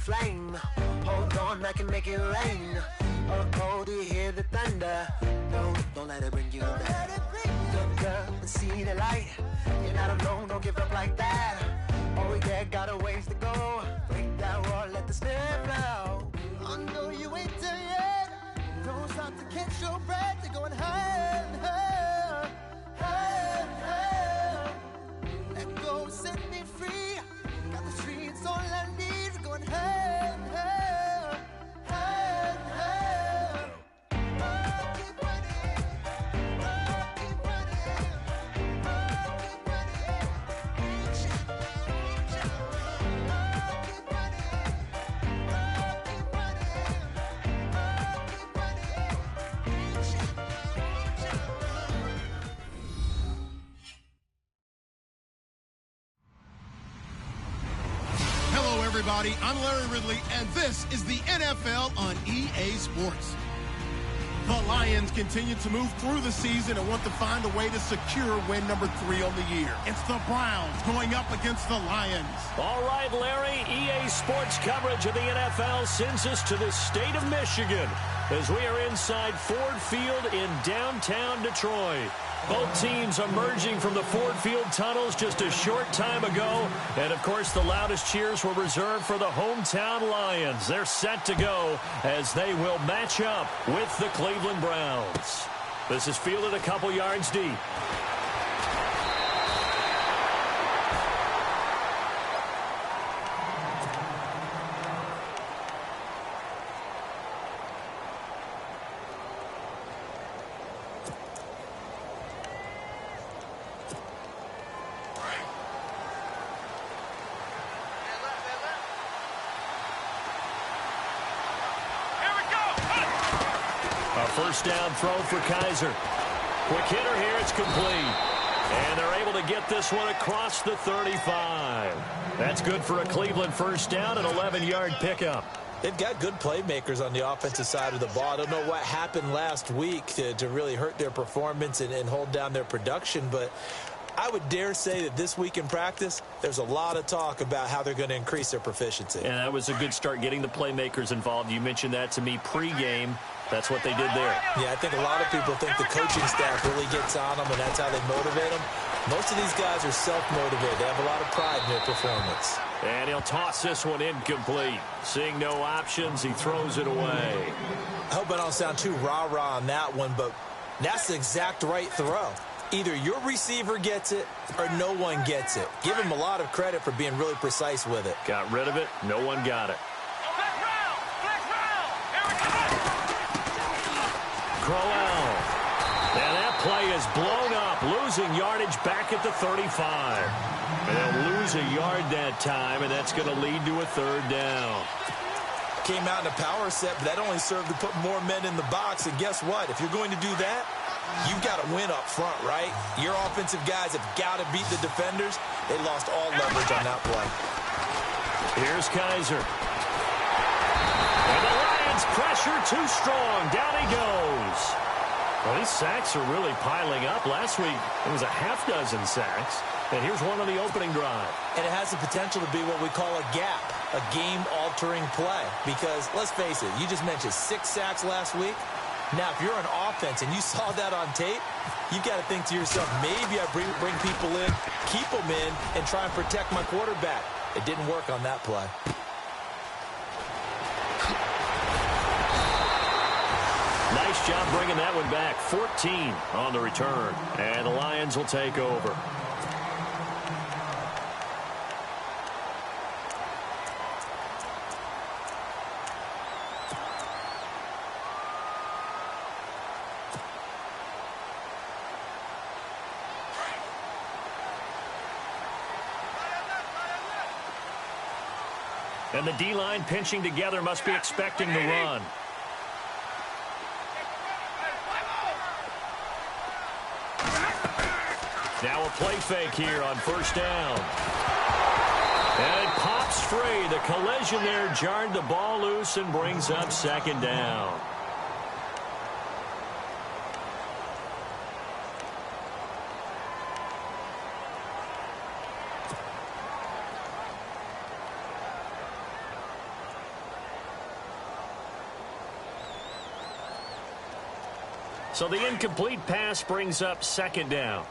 flame. Hold on, I can make it rain. Oh, do you hear the thunder? Don't let it bring you down. Look up and see the light. You're not alone, don't give up like that. Oh yeah, got a ways to go. Break that wall, let the snare blow. I know you ain't done yet. Don't stop to catch your breath. You're going higher and higher, higher and higher. Let go, set me free. Got the streets all I need. We're going higher and higher, higher and higher. Oh, keep running. Oh, keep running. Oh, keep running. Reach out, reach out. Oh, keep running. Oh, keep running. Oh, keep running. Reach out, reach out. Hello, everybody. I'm Larry Ridley, and this is the NFL on EA Sports. The Lions continue to move through the season and want to find a way to secure win number 3 on the year. It's the Browns going up against the Lions. All right, Larry, EA Sports coverage of the NFL sends us to the state of Michigan as we are inside Ford Field in downtown Detroit. Both teams emerging from the Ford Field tunnels just a short time ago. And, of course, the loudest cheers were reserved for the hometown Lions. They're set to go as they will match up with the Cleveland Browns. This is fielded a couple yards deep. First down throw for Kaiser. Quick hitter here. It's complete. And they're able to get this one across the 35. That's good for a Cleveland first down, an 11-yard pickup. They've got good playmakers on the offensive side of the ball. I don't know what happened last week to really hurt their performance and hold down their production, but I would dare say that this week in practice, there's a lot of talk about how they're going to increase their proficiency. And that was a good start getting the playmakers involved. You mentioned that to me pregame. That's what they did there. Yeah, I think a lot of people think the coaching staff really gets on them, and that's how they motivate them. Most of these guys are self-motivated. They have a lot of pride in their performance. And he'll toss this one incomplete. Seeing no options, he throws it away. I hope I don't sound too rah-rah on that one, but that's the exact right throw. Either your receiver gets it or no one gets it. Give him a lot of credit for being really precise with it. Got rid of it. No one got it. Crowell. And that play is blown up, losing yardage back at the 35. And they'll lose a yard that time, and that's going to lead to a third down. Came out in a power set, but that only served to put more men in the box. And guess what? If you're going to do that, you've got to win up front, right? Your offensive guys have got to beat the defenders. They lost all leverage on that play. Here's Kaiser. And the Lions pressure too strong. Down he goes. Well, these sacks are really piling up. Last week, it was a half dozen sacks. And here's one on the opening drive. And it has the potential to be what we call a gap, a game-altering play. Because, let's face it, you just mentioned 6 sacks last week. Now, if you're an offense and you saw that on tape, you've got to think to yourself, maybe I bring people in, keep them in, and try and protect my quarterback. It didn't work on that play. Nice job bringing that one back. 14 on the return. And the Lions will take over. And the D-line pinching together, must be expecting the run. Now a play fake here on first down. And it pops free. The collision there jarred the ball loose and brings up second down. So the incomplete pass brings up second down.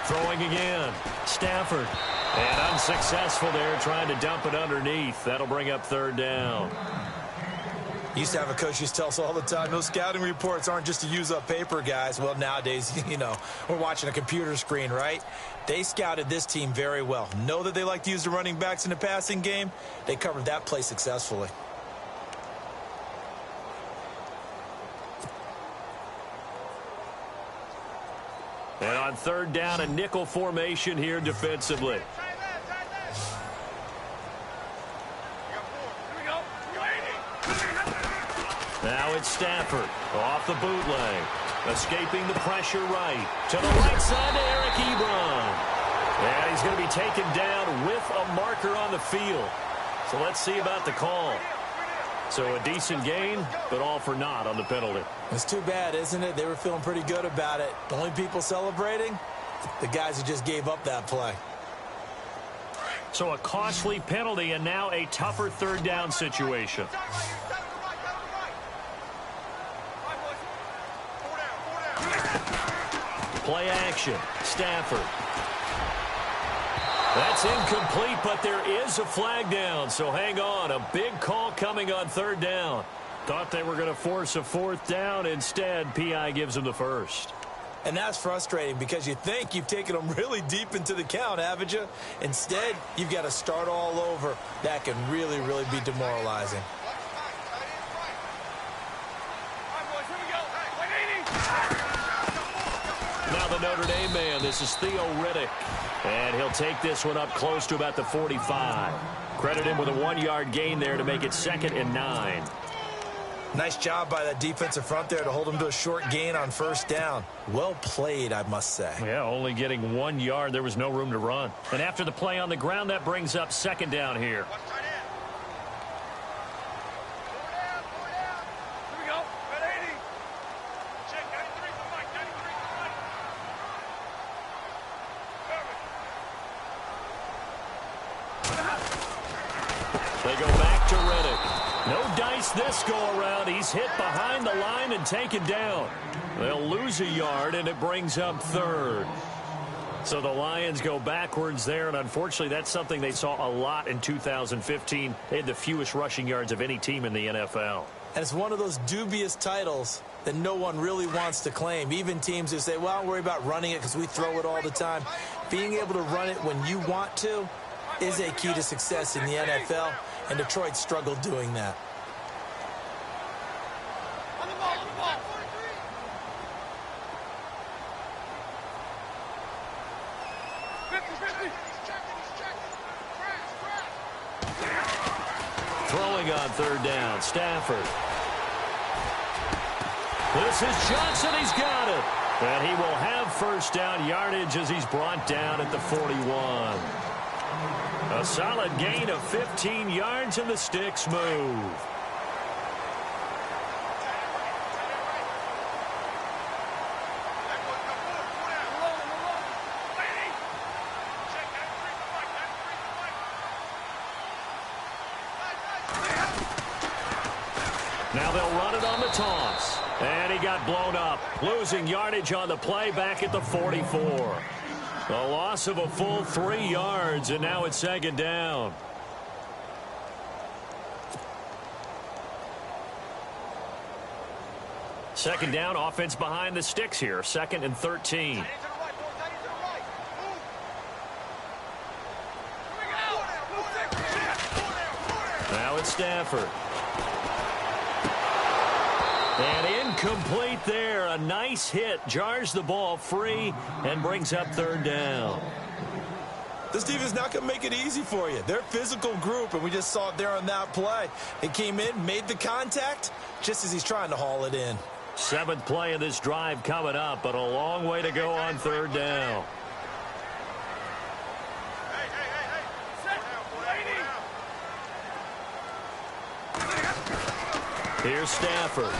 Throwing again. Stafford. And unsuccessful there, trying to dump it underneath. That'll bring up third down. Used to have a coach used to tell us all the time, those scouting reports aren't just to use up paper, guys. Well, nowadays, you know, we're watching a computer screen, right? They scouted this team very well. Know that they like to use the running backs in the passing game. They covered that play successfully. And on third down, a nickel formation here defensively. Now it's Stafford off the bootleg. Escaping the pressure right. To the right side to Eric Ebron. And he's going to be taken down with a marker on the field. So let's see about the call. So a decent gain, but all for naught on the penalty. It's too bad, isn't it? They were feeling pretty good about it. The only people celebrating, the guys who just gave up that play. So a costly penalty and now a tougher third down situation. Play action. Stafford. That's incomplete, but there is a flag down, so hang on. A big call coming on third down. Thought they were going to force a fourth down. Instead, P.I. gives them the first. And that's frustrating because you think you've taken them really deep into the count, haven't you? Instead, you've got to start all over. That can really, really be demoralizing. Now the Notre Dame man, this is Theo Riddick. And he'll take this one up close to about the 45. Credit him with a 1-yard gain there to make it 2nd and 9. Nice job by that defensive front there to hold him to a short gain on first down. Well played, I must say. Yeah, only getting 1 yard. There was no room to run. And after the play on the ground, that brings up second down here. They go back to Riddick. No dice this go-around. He's hit behind the line and taken down. They'll lose a yard, and it brings up third. So the Lions go backwards there, and unfortunately that's something they saw a lot in 2015. They had the fewest rushing yards of any team in the NFL. And it's one of those dubious titles that no one really wants to claim. Even teams who say, well, don't worry about running it because we throw it all the time. Being able to run it when you want to is a key to success in the NFL, and Detroit struggled doing that. Throwing on third down, Stafford. This is Johnson. He's got it. And he will have first down yardage as he's brought down at the 41. A solid gain of 15 yards, and the sticks move. Now they'll run it on the toss. And he got blown up. Losing yardage on the play back at the 44. A loss of a full 3 yards, and now it's second down. Second down, offense behind the sticks here. 2nd and 13. Now it's Stafford. And incomplete there. A nice hit. Jars the ball free and brings up third down. This defense not going to make it easy for you. They're a physical group, and we just saw it there on that play. They came in, made the contact, just as he's trying to haul it in. 7th play of this drive coming up, but a long way to go on third down. Here's Stafford.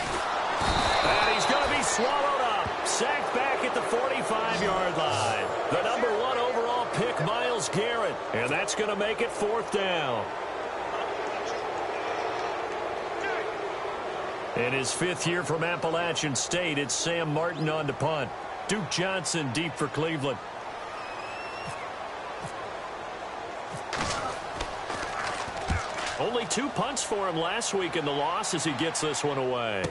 And he's going to be swallowed up. Sacked back at the 45-yard line. The number 1 overall pick, Miles Myles Garrett, and that's going to make it 4th down. In his 5th year from Appalachian State, it's Sam Martin on to punt. Duke Johnson deep for Cleveland. Only 2 punts for him last week in the loss as he gets this one away.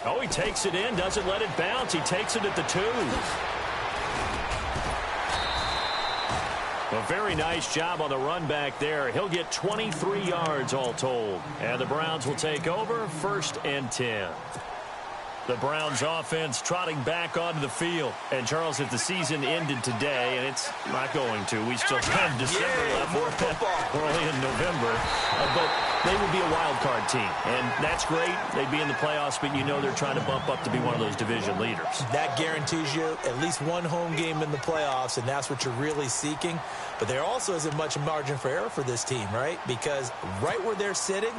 Oh, he takes it in, doesn't let it bounce. He takes it at the 2. A very nice job on the run back there. He'll get 23 yards all told. And the Browns will take over 1st and 10. The Browns offense trotting back onto the field. And, Charles, if the season ended today, and it's not going to, we still have December left. More football. We're only in November. But they would be a wild card team. And that's great. They'd be in the playoffs, but you know they're trying to bump up to be one of those division leaders. That guarantees you at least one home game in the playoffs, and that's what you're really seeking. But there also isn't much margin for error for this team, right? Because right where they're sitting,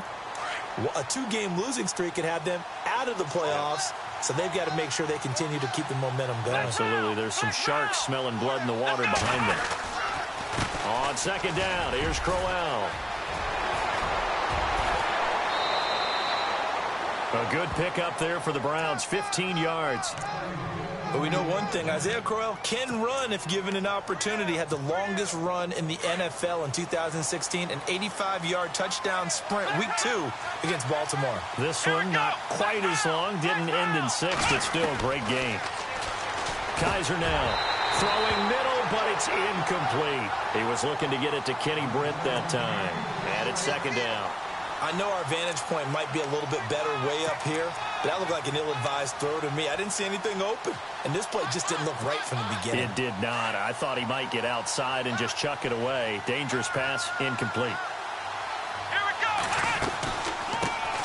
a 2-game losing streak could have them out of the playoffs, so they've got to make sure they continue to keep the momentum going. Absolutely. There's some sharks smelling blood in the water behind them. On 2nd down, here's Crowell. A good pickup there for the Browns, 15 yards. But we know one thing, Isaiah Crowell can run if given an opportunity. Had the longest run in the NFL in 2016, an 85-yard touchdown sprint, week 2 against Baltimore. This one not quite as long, didn't end in 6, but still a great game. Kaiser now throwing middle, but it's incomplete. He was looking to get it to Kenny Britt that time. And it's 2nd down. I know our vantage point might be a little bit better way up here, but that looked like an ill-advised throw to me. I didn't see anything open, and this play just didn't look right from the beginning. It did not. I thought he might get outside and just chuck it away. Dangerous pass, incomplete. Here we go.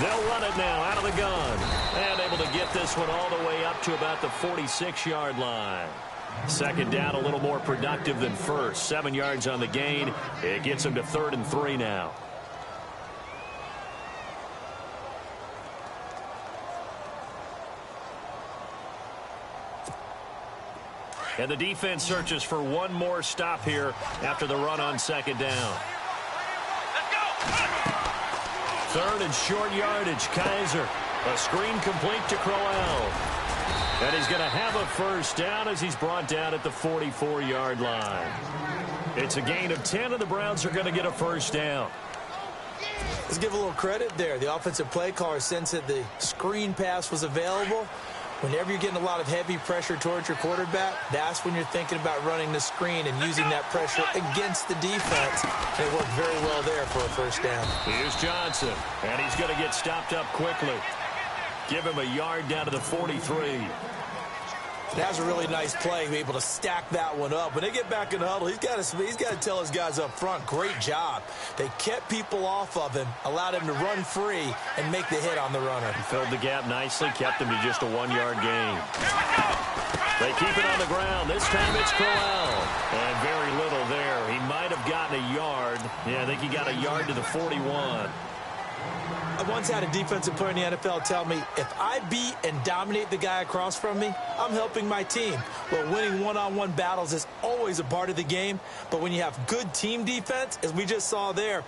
They'll run it now out of the gun. And able to get this one all the way up to about the 46-yard line. 2nd down, a little more productive than 1st. 7 yards on the gain. It gets him to 3rd and 3 now. And the defense searches for one more stop here after the run on 2nd down. 3rd and short yardage, Kaiser. A screen complete to Crowell. And he's going to have a 1st down as he's brought down at the 44-yard line. It's a gain of 10, and the Browns are going to get a 1st down. Let's give a little credit there. The offensive play caller sensed that the screen pass was available. Whenever you're getting a lot of heavy pressure towards your quarterback, that's when you're thinking about running the screen and using that pressure against the defense. They worked very well there for a 1st down. Here's Johnson, and he's going to get stopped up quickly. Give him a yard down to the 43. That was a really nice play, be able to stack that one up. When they get back in the huddle, he's got to tell his guys up front, great job. They kept people off of him, allowed him to run free, and make the hit on the runner. He filled the gap nicely, kept him to just a 1-yard gain. They keep it on the ground. This time it's Crowell. And very little there. He might have gotten a yard. Yeah, I think he got a yard to the 41. I once had a defensive player in the NFL tell me, if I beat and dominate the guy across from me, I'm helping my team. Well, winning one-on-one battles is always a part of the game, but when you have good team defense, as we just saw there,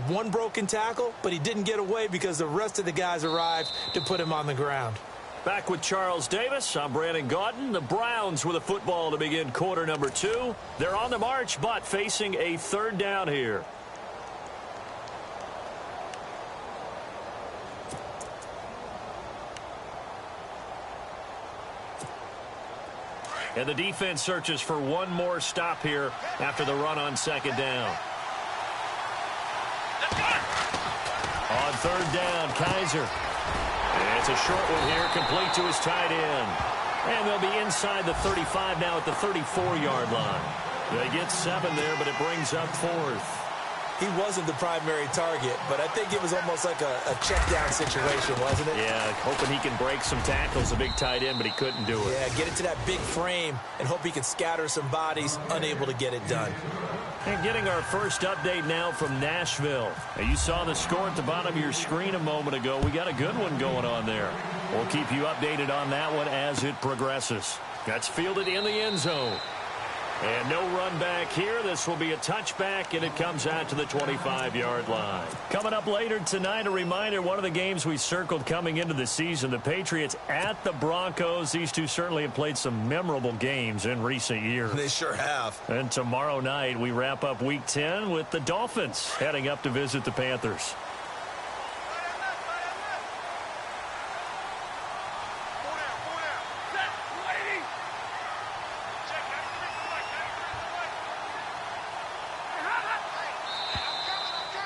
one broken tackle, but he didn't get away because the rest of the guys arrived to put him on the ground. Back with Charles Davis, I'm Brandon Gaudin. The Browns with a football to begin quarter number 2. They're on the march, but facing a 3rd down here. And the defense searches for one more stop here after the run on 2nd down. On 3rd down, Kaiser. And it's a short one here, complete to his tight end. And they'll be inside the 35 now at the 34-yard line. They get 7 there, but it brings up 4th. He wasn't the primary target, but I think it was almost like a check-down situation, wasn't it? Yeah, hoping he can break some tackles, a big tight end, but he couldn't do it. Yeah, get into that big frame and hope he can scatter some bodies, unable to get it done. And getting our first update now from Nashville. Now, you saw the score at the bottom of your screen a moment ago. We got a good one going on there. We'll keep you updated on that one as it progresses. That's fielded in the end zone. And no run back here. This will be a touchback, and it comes out to the 25-yard line. Coming up later tonight, a reminder, one of the games we circled coming into the season, the Patriots at the Broncos. These two certainly have played some memorable games in recent years. They sure have. And tomorrow night, we wrap up Week 10 with the Dolphins heading up to visit the Panthers.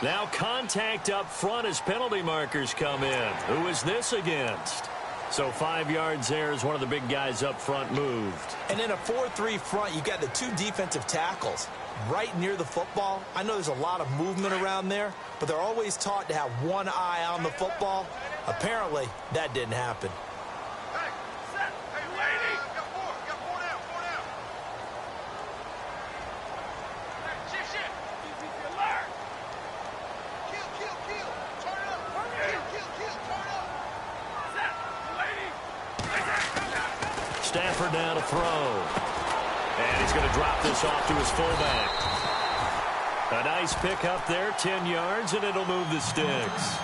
Now contact up front as penalty markers come in. Who is this against? So 5 yards there as one of the big guys up front moved. And in a 4-3 front, you got the two defensive tackles right near the football. I know there's a lot of movement around there, but they're always taught to have one eye on the football. Apparently, that didn't happen. Stafford now to throw. And he's going to drop this off to his fullback. A nice pick up there, 10 yards, and it'll move the sticks.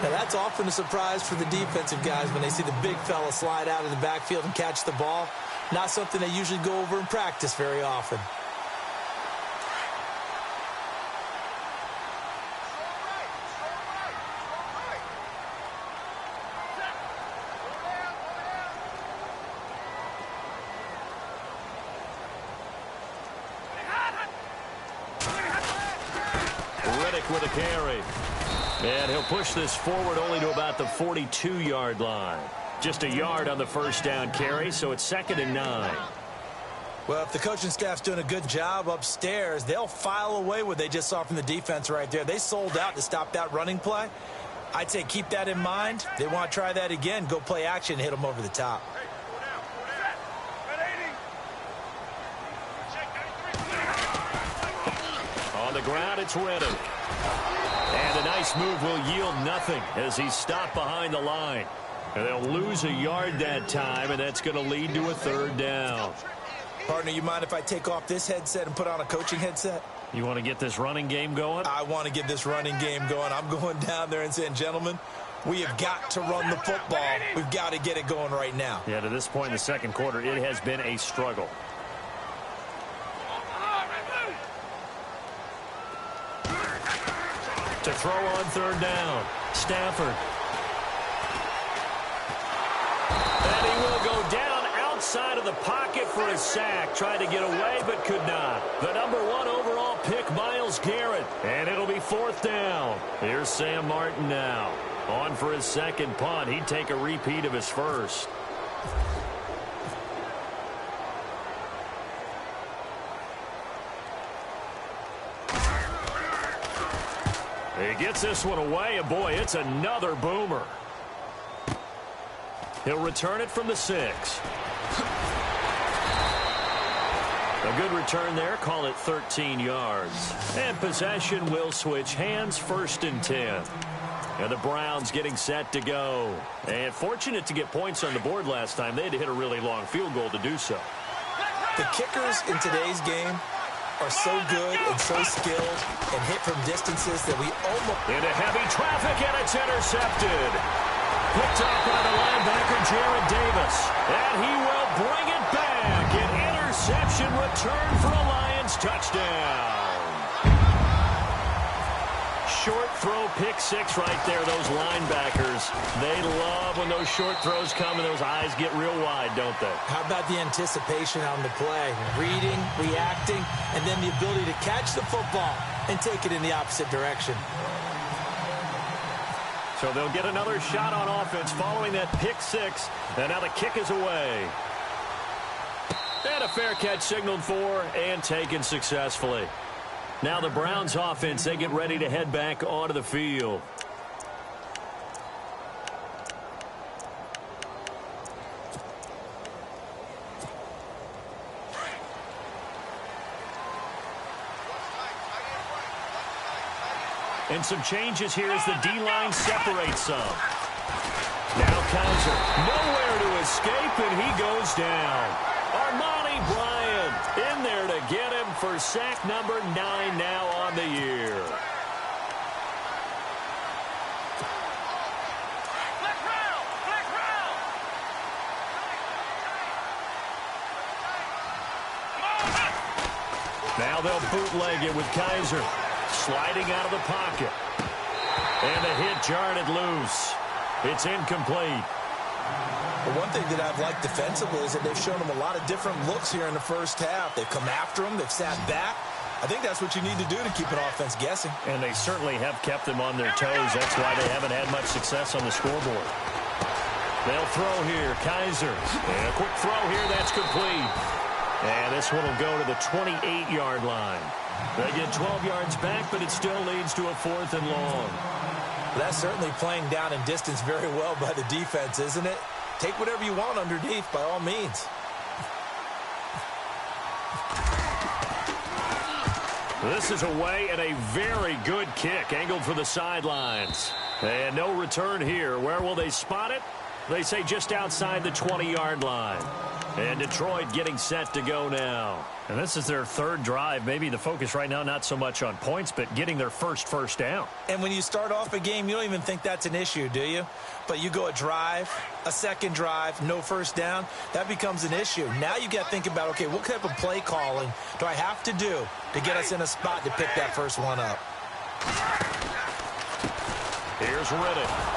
Now that's often a surprise for the defensive guys when they see the big fella slide out of the backfield and catch the ball. Not something they usually go over in practice very often. With a carry. And he'll push this forward only to about the 42-yard line. Just a yard on the first down carry, so it's 2nd and 9. Well, if the coaching staff's doing a good job upstairs, they'll file away what they just saw from the defense right there. They sold out to stop that running play. I'd say keep that in mind. They want to try that again. Go play action, hit them over the top. On the ground, it's Redden. And a nice move will yield nothing as he's stopped behind the line. And they'll lose a yard that time, and that's going to lead to a 3rd down. Partner, you mind if I take off this headset and put on a coaching headset? You want to get this running game going? I want to get this running game going. I'm going down there and saying, gentlemen, we have got to run the football. We've got to get it going right now. Yeah, to this point in the second quarter, it has been a struggle. To throw on 3rd down, Stafford. And he will go down outside of the pocket for a sack. Tried to get away, but could not. The number 1 overall pick, Myles Garrett. And it'll be 4th down. Here's Sam Martin now. On for his second punt. He'd take a repeat of his first. He gets this one away, and boy, it's another boomer. He'll return it from the 6. A good return there. Call it 13 yards. And possession will switch hands, 1st and 10. And the Browns getting set to go. And fortunate to get points on the board last time. They had to hit a really long field goal to do so. The kickers in today's game are so good and so skilled and hit from distances that we almost... Into heavy traffic, and it's intercepted. Picked up by the linebacker, Jared Davis. And he will bring it back. An interception return for a Lions touchdown. Short throw, pick 6 right there, those linebackers. They love when those short throws come and those eyes get real wide, don't they? How about the anticipation on the play? Reading, reacting, and then the ability to catch the football and take it in the opposite direction. So they'll get another shot on offense following that pick 6. And now the kick is away. And a fair catch signaled for and taken successfully. Now the Browns offense, they get ready to head back onto the field. And some changes here as the D-line separates some. Now Kaiser, nowhere to escape, and he goes down. Armani Bryant in there for sack number 9 now on the year. Now they'll bootleg it with Kaiser. Sliding out of the pocket. And the hit jarred it loose. It's incomplete. Well, one thing that I've liked defensively is that they've shown them a lot of different looks here in the first half. They've come after them. They've sat back. I think that's what you need to do to keep an offense guessing. And they certainly have kept them on their toes. That's why they haven't had much success on the scoreboard. They'll throw here. Kaiser. And a quick throw here. That's complete. And this one will go to the 28-yard line. They get 12 yards back, but it still leads to a 4th and long. That's certainly playing down in distance very well by the defense, isn't it? Take whatever you want underneath, by all means. This is away and a very good kick angled for the sidelines. And no return here. Where will they spot it? They say just outside the 20-yard line. And Detroit getting set to go now. And this is their 3rd drive. Maybe the focus right now not so much on points, but getting their first down. And when you start off a game, you don't even think that's an issue, do you? But you go a drive, a second drive, no first down, that becomes an issue. Now you got to think about, okay, what type of play calling do I have to do to get us in a spot to pick that first one up? Here's Riddick.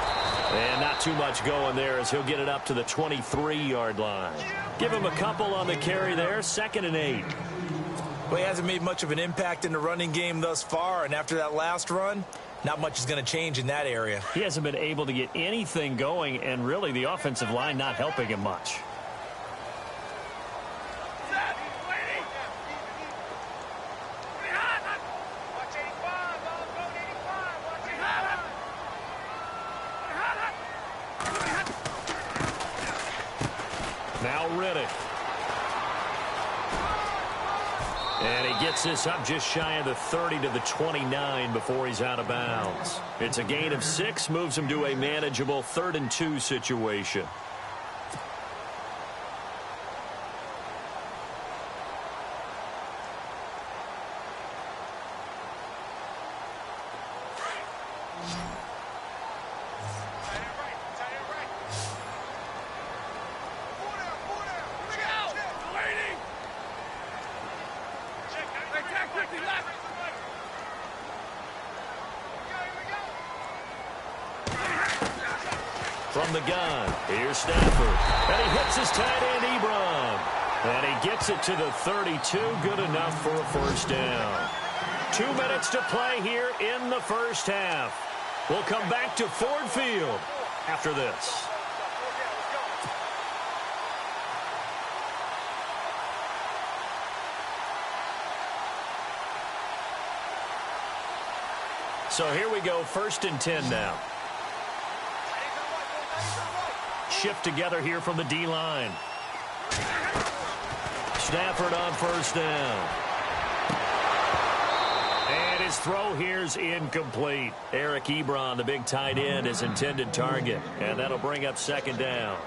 And not too much going there as he'll get it up to the 23-yard line. Give him a couple on the carry there, 2nd and 8. Well, he hasn't made much of an impact in the running game thus far, and after that last run, not much is going to change in that area. He hasn't been able to get anything going, and really the offensive line not helping him much. Now Riddick. And he gets this up just shy of the 30 to the 29 before he's out of bounds. It's a gain of 6, moves him to a manageable 3rd and 2 situation. From the gun, here's Stafford. And he hits his tight end, Ebron. And he gets it to the 32. Good enough for a first down. 2 minutes to play here in the first half. We'll come back to Ford Field after this. So here we go, 1st and 10 now. Shift together here from the D-line. Stafford on first down. And his throw here's incomplete. Eric Ebron, the big tight end, his intended target. And that'll bring up 2nd down.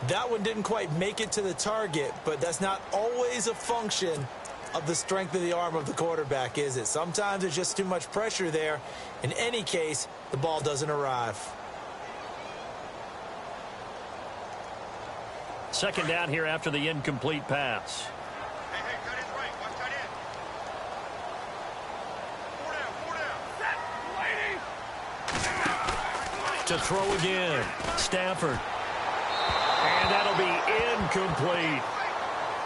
That one didn't quite make it to the target, but that's not always a function of the strength of the arm of the quarterback, is it? Sometimes there's just too much pressure there. In any case, the ball doesn't arrive. 2nd down here after the incomplete pass. Hey, tight end's right. Watch tight end. 4 down. To throw again. Stafford. And that'll be incomplete.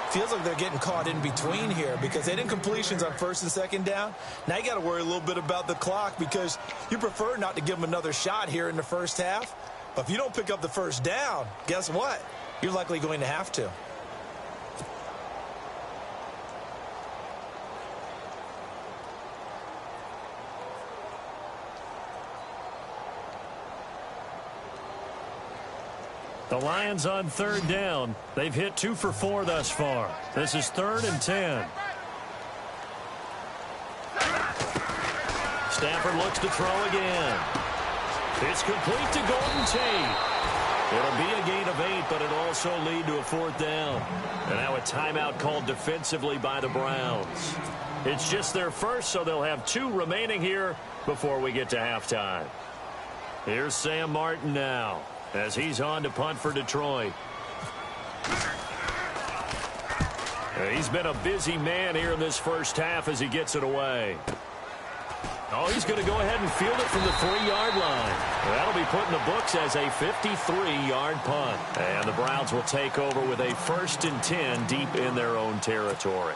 Feels like they're getting caught in between here because they did incompletions on 1st and 2nd down. Now you got to worry a little bit about the clock because you prefer not to give them another shot here in the first half. But if you don't pick up the first down, guess what? You're likely going to have to. The Lions on 3rd down. They've hit 2 for 4 thus far. This is 3rd and 10. Stafford looks to throw again. It's complete to Golden Tate. It'll be a gain of 8, but it'll also lead to a 4th down. And now a timeout called defensively by the Browns. It's just their first, so they'll have 2 remaining here before we get to halftime. Here's Sam Martin now as he's on to punt for Detroit. He's been a busy man here in this first half as he gets it away. Oh, he's going to go ahead and field it from the 3-yard line. That'll be put in the books as a 53-yard punt. And the Browns will take over with a 1st and 10 deep in their own territory.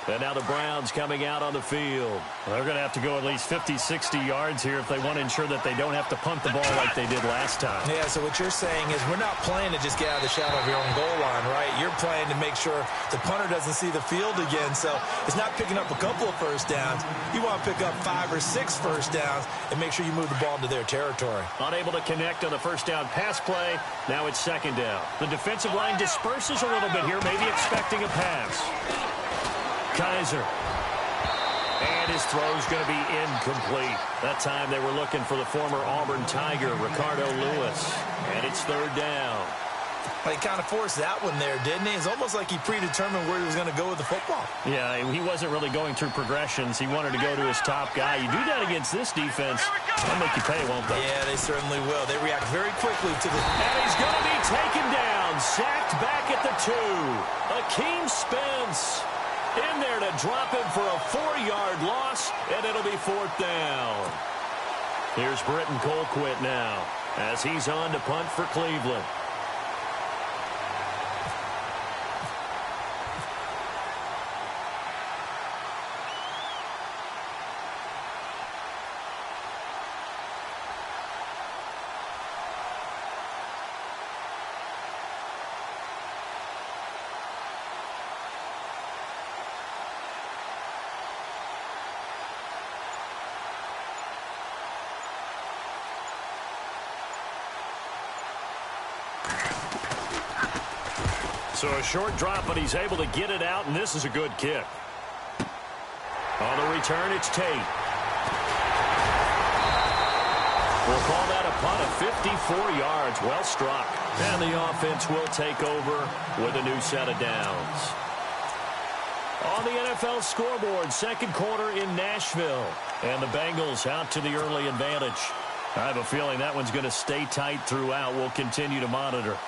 And now the Browns coming out on the field. Well, they're going to have to go at least 50, 60 yards here if they want to ensure that they don't have to punt the ball like they did last time. Yeah, so what you're saying is we're not playing to just get out of the shadow of your own goal line, right? You're playing to make sure the punter doesn't see the field again. So it's not picking up a couple of first downs. You want to pick up 5 or 6 first downs and make sure you move the ball into their territory. Unable to connect on the first down pass play. Now it's 2nd down. The defensive line disperses a little bit here, maybe expecting a pass. Kaiser. And his throw's going to be incomplete. That time they were looking for the former Auburn Tiger, Ricardo Lewis. And it's 3rd down. Well, he kind of forced that one there, didn't he? It's almost like he predetermined where he was going to go with the football. Yeah, he wasn't really going through progressions. He wanted to go to his top guy. You do that against this defense, they'll make you pay, won't they? Yeah, they certainly will. They react very quickly to the... And he's going to be taken down. Sacked back at the 2. Akeem Spence in there to drop him for a 4-yard loss, and it'll be 4th down. Here's Britton Colquitt now as he's on to punt for Cleveland. So a short drop, but he's able to get it out, and this is a good kick. On the return, it's Tate. We'll call that a punt of 54 yards. Well struck. And the offense will take over with a new set of downs. On the NFL scoreboard, 2nd quarter in Nashville. And the Bengals out to the early advantage. I have a feeling that one's going to stay tight throughout. We'll continue to monitor.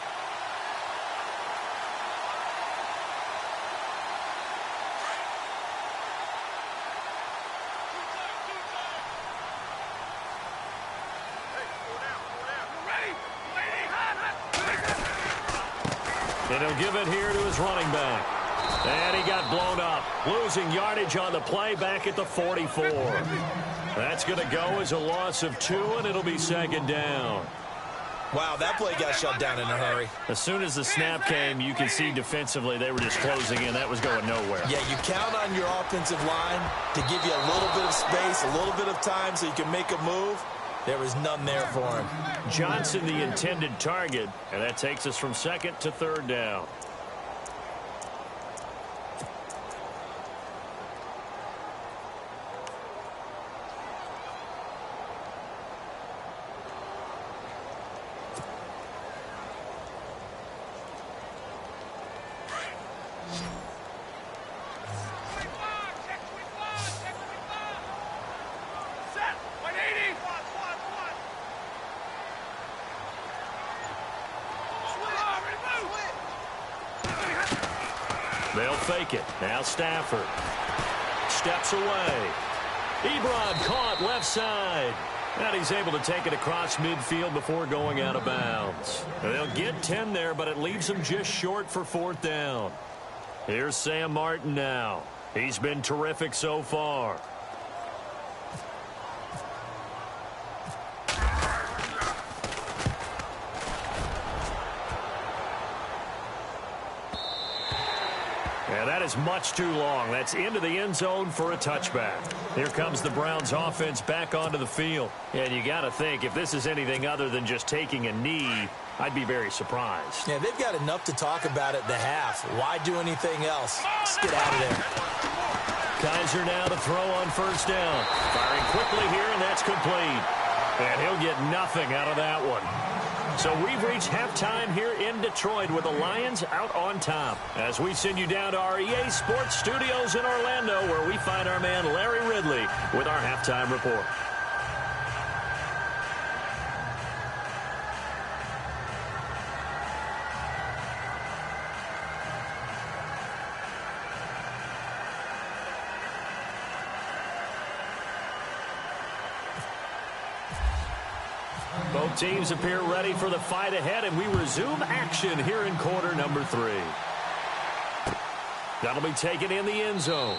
And he'll give it here to his running back. And he got blown up. Losing yardage on the play back at the 44. That's going to go as a loss of 2, and it'll be 2nd down. Wow, that play got shut down in a hurry. As soon as the snap came, you can see defensively they were just closing in. That was going nowhere. Yeah, you count on your offensive line to give you a little bit of space, a little bit of time so you can make a move. There was none there for him. Johnson, the intended target, and that takes us from 2nd to 3rd down. They'll fake it. Now Stafford steps away. Ebron caught left side. And he's able to take it across midfield before going out of bounds. They'll get 10 there, but it leaves them just short for 4th down. Here's Sam Martin now. He's been terrific so far. And that is much too long. That's into the end zone for a touchback. Here comes the Browns offense back onto the field. And you got to think, if this is anything other than just taking a knee, I'd be very surprised. Yeah, they've got enough to talk about at the half. Why do anything else? Just get out of there. Kaiser now to throw on 1st down. Firing quickly here, and that's complete. And he'll get nothing out of that one. So we've reached halftime here in Detroit with the Lions out on top. As we send you down to our EA Sports Studios in Orlando, where we find our man Larry Ridley with our halftime report. Both teams appear ready for the fight ahead, and we resume action here in quarter number 3. That'll be taken in the end zone.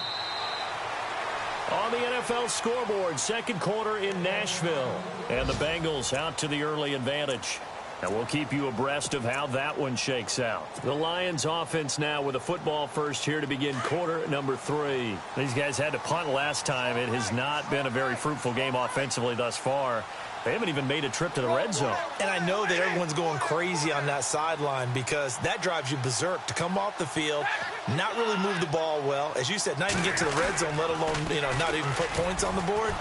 On the NFL scoreboard, second quarter in Nashville. And the Bengals out to the early advantage. And we'll keep you abreast of how that one shakes out. The Lions offense now with a football first here to begin quarter number 3. These guys had to punt last time. It has not been a very fruitful game offensively thus far. They haven't even made a trip to the red zone. And I know that everyone's going crazy on that sideline because that drives you berserk to come off the field, not really move the ball well. As you said, not even get to the red zone, let alone, not even put points on the board.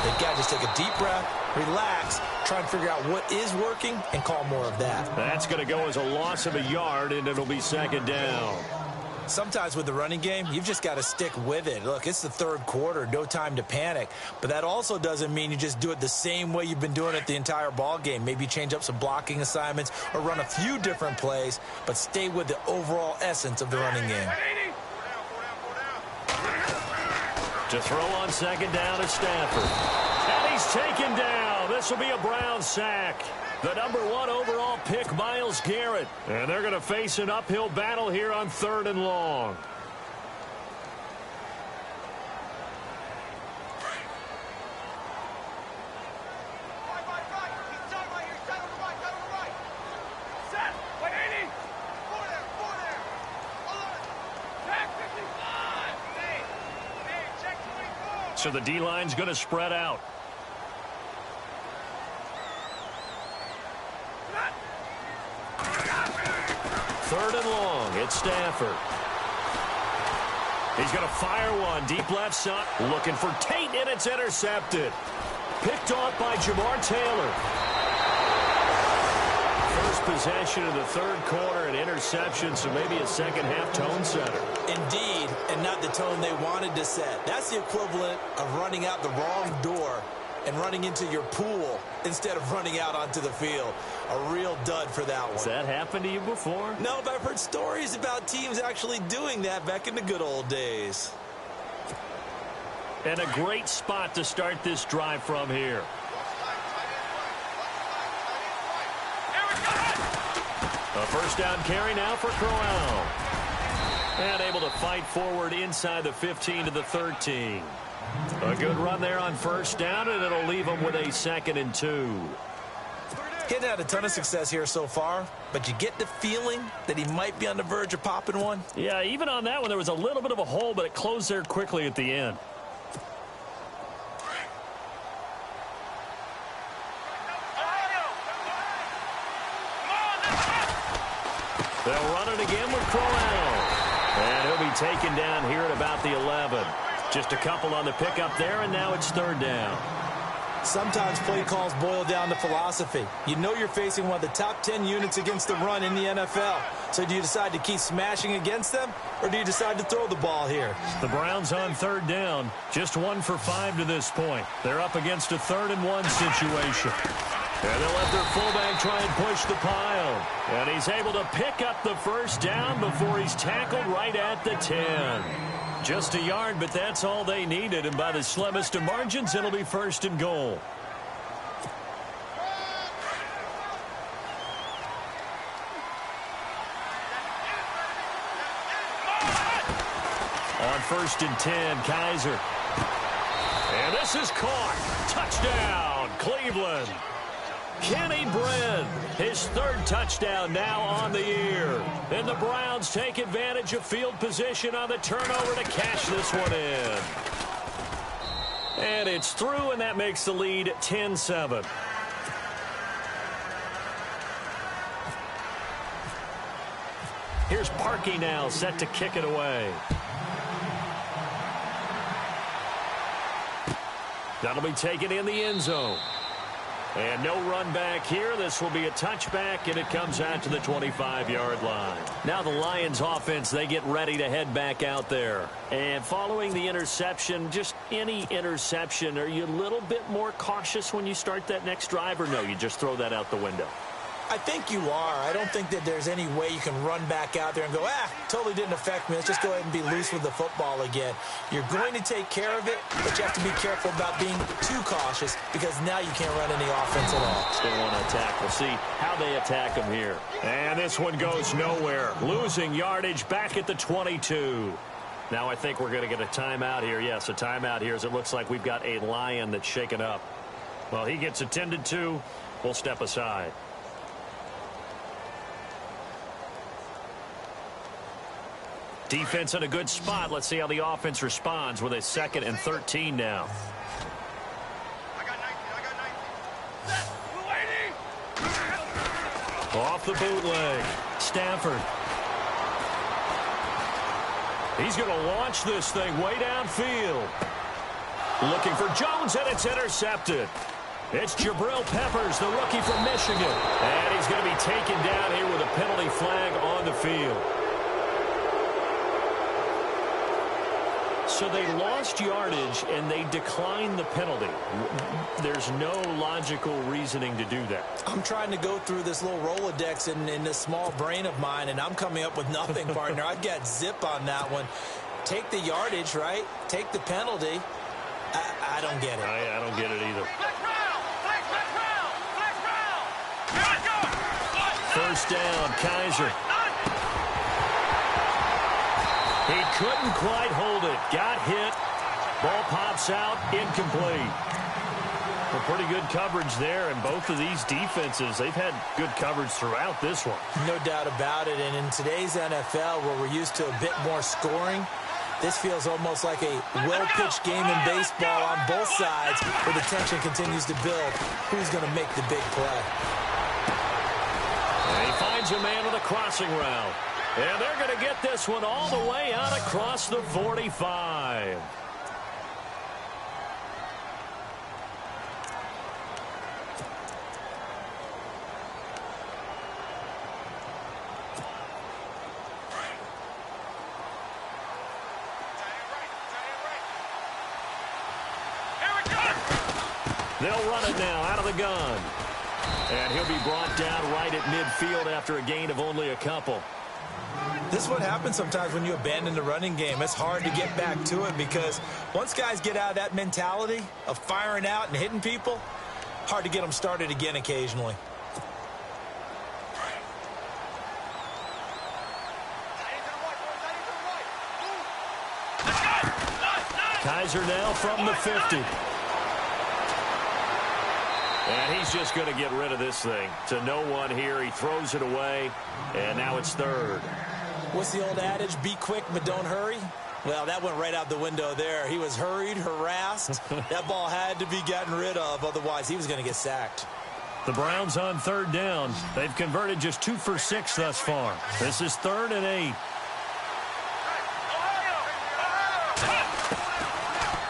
They've got to just take a deep breath, relax, try and figure out what is working, and call more of that. That's going to go as a loss of a yard, and it'll be second down. Sometimes with the running game, you've just got to stick with it. Look, it's the third quarter, no time to panic. But that also doesn't mean you just do it the same way you've been doing it the entire ball game. Maybe change up some blocking assignments or run a few different plays, but stay with the overall essence of the running game. To throw on second down is Stafford. And he's taken down. This will be a Brown sack. The number 1 overall pick, Myles Garrett. And they're going to face an uphill battle here on 3rd and long. So the D-line's going to spread out. Third and long, it's Stafford. He's going to fire one, deep left side. Looking for Tate, and it's intercepted. Picked off by Jamar Taylor. First possession of the third quarter, an interception, so maybe a second-half tone setter. Indeed, and not the tone they wanted to set. That's the equivalent of running out the wrong door and running into your pool instead of running out onto the field. A real dud for that one. Has that happened to you before? No, but I've heard stories about teams actually doing that back in the good old days. And a great spot to start this drive from here. A first down carry now for Crowell. And able to fight forward inside the 15 to the 13. A good run there on first down, and it'll leave them with a 2nd and 2. Getting had a ton of success here so far, but you get the feeling that he might be on the verge of popping one. Yeah, even on that one, there was a little bit of a hole, but it closed there quickly at the end. They'll run it again with Crowell. And he'll be taken down here at about the 11. Just a couple on the pickup there, and now it's 3rd down. Sometimes play calls boil down to philosophy. You know you're facing one of the top 10 units against the run in the NFL. So do you decide to keep smashing against them, or do you decide to throw the ball here? The Browns on 3rd down, just 1 for 5 to this point. They're up against a 3rd and 1 situation. And they'll let their fullback try and push the pile. And he's able to pick up the first down before he's tackled right at the 10. Just a yard, but that's all they needed. And by the slimmest of margins, it'll be 1st and goal. On 1st and 10, Kaiser. And this is caught. Touchdown, Cleveland. Kenny Brin, his 3rd touchdown now on the year. And the Browns take advantage of field position on the turnover to cash this one in. And it's through, and that makes the lead 10-7. Here's Parkey now, set to kick it away. That'll be taken in the end zone. And no run back here. This will be a touchback, and it comes out to the 25-yard line. Now the Lions offense, they get ready to head back out there. And following the interception, just any interception, are you a little bit more cautious when you start that next drive, or no, you just throw that out the window? I think you are. I don't think that there's any way you can run back out there and go, totally didn't affect me. Let's just go ahead and be loose with the football again. You're going to take care of it, but you have to be careful about being too cautious because now you can't run any offense at all. Still want to attack. We'll see how they attack them here. And this one goes nowhere. Losing yardage back at the 22. Now I think we're going to get a timeout here. Yes, a timeout here as it looks like we've got a Lion that's shaken up. Well, he gets attended to. We'll step aside. Defense in a good spot. Let's see how the offense responds with a 2nd and 13 now. I got 19. Off the bootleg. Stafford. He's going to launch this thing way downfield. Looking for Jones, and it's intercepted. It's Jabril Peppers, the rookie from Michigan. And he's going to be taken down here with a penalty flag on the field. So they lost yardage, and they declined the penalty. There's no logical reasoning to do that. I'm trying to go through this little Rolodex in this small brain of mine, and I'm coming up with nothing, partner. I've got zip on that one. Take the yardage, right? Take the penalty. I don't get it. I don't get it either. First down, Kaiser. He couldn't quite hold it. Got hit. Ball pops out. Incomplete. Well, pretty good coverage there, and both of these defenses, they've had good coverage throughout this one. No doubt about it, and in today's NFL, where we're used to a bit more scoring, this feels almost like a well-pitched game in baseball on both sides, where the tension continues to build. Who's going to make the big play? And he finds a man with a crossing route. And they're going to get this one all the way out across the 45. They'll run it now out of the gun. And he'll be brought down right at midfield after a gain of only a couple. This is what happens sometimes when you abandon the running game. It's hard to get back to it because once guys get out of that mentality of firing out and hitting people, hard to get them started again occasionally. Kaiser now from the 50. And he's just going to get rid of this thing. To no one here. He throws it away, and now it's 3rd. What's the old adage? Be quick, but don't hurry. Well, that went right out the window there. He was hurried, harassed. That ball had to be gotten rid of. Otherwise, he was going to get sacked. The Browns on 3rd down. They've converted just 2 for 6 thus far. This is 3rd and 8.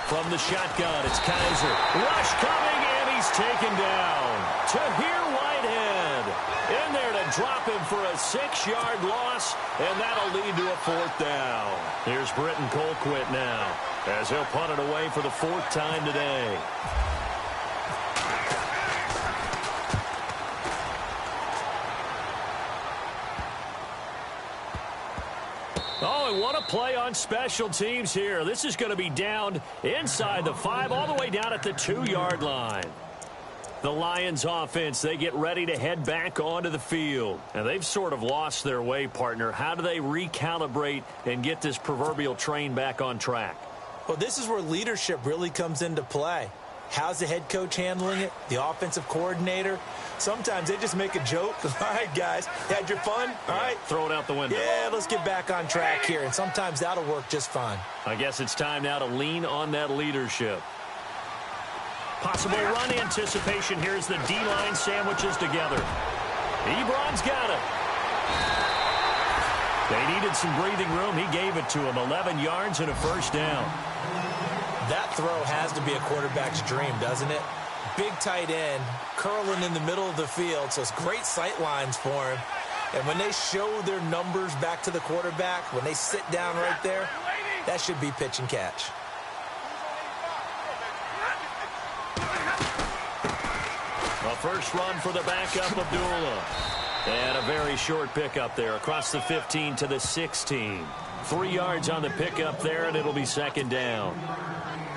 From the shotgun, it's Kaiser. Rush coming, and he's taken down. Tahir Whitehead in there to drop him for a 6-yard loss, and that'll lead to a 4th down. Here's Britton Colquitt now as he'll punt it away for the 4th time today. Oh, and what a play on special teams here. This is going to be down inside the 5, all the way down at the 2-yard line. The Lions offense, they get ready to head back onto the field. And they've sort of lost their way, partner. How do they recalibrate and get this proverbial train back on track? Well, this is where leadership really comes into play. How's the head coach handling it? The offensive coordinator? Sometimes they just make a joke. All right, guys, had your fun? All right. Throw it out the window. Yeah, let's get back on track here. And sometimes that'll work just fine. I guess it's time now to lean on that leadership. Possible run anticipation. Here's the D-line sandwiches together. Ebron's got it. They needed some breathing room. He gave it to him. 11 yards and a 1st down. That throw has to be a quarterback's dream, doesn't it? Big tight end, curling in the middle of the field, so it's great sight lines for him. And when they show their numbers back to the quarterback, when they sit down right there, that should be pitch and catch. A first run for the backup, Abdullah. And a very short pickup there across the 15 to the 16. 3 yards on the pickup there, and it'll be second down.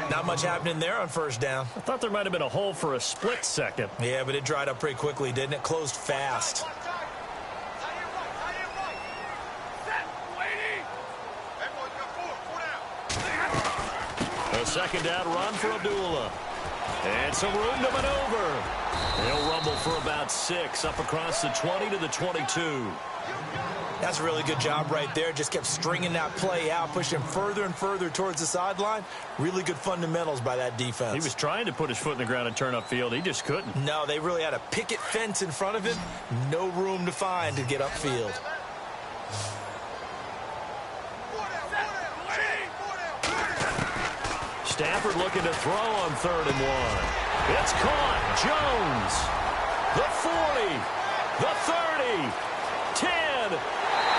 Not much happening there on first down. I thought there might have been a hole for a split second. Yeah, but it dried up pretty quickly, didn't it? Closed fast. A second down run for Abdullah. And some room to maneuver. He'll rumble for about 6 up across the 20 to the 22. That's a really good job right there. Just kept stringing that play out, pushing further and further towards the sideline. Really good fundamentals by that defense. He was trying to put his foot in the ground and turn upfield. He just couldn't. No, they really had a picket fence in front of him. No room to find to get upfield. Stafford looking to throw on 3rd and 1. It's caught. Jones. The 40. The 30. 10.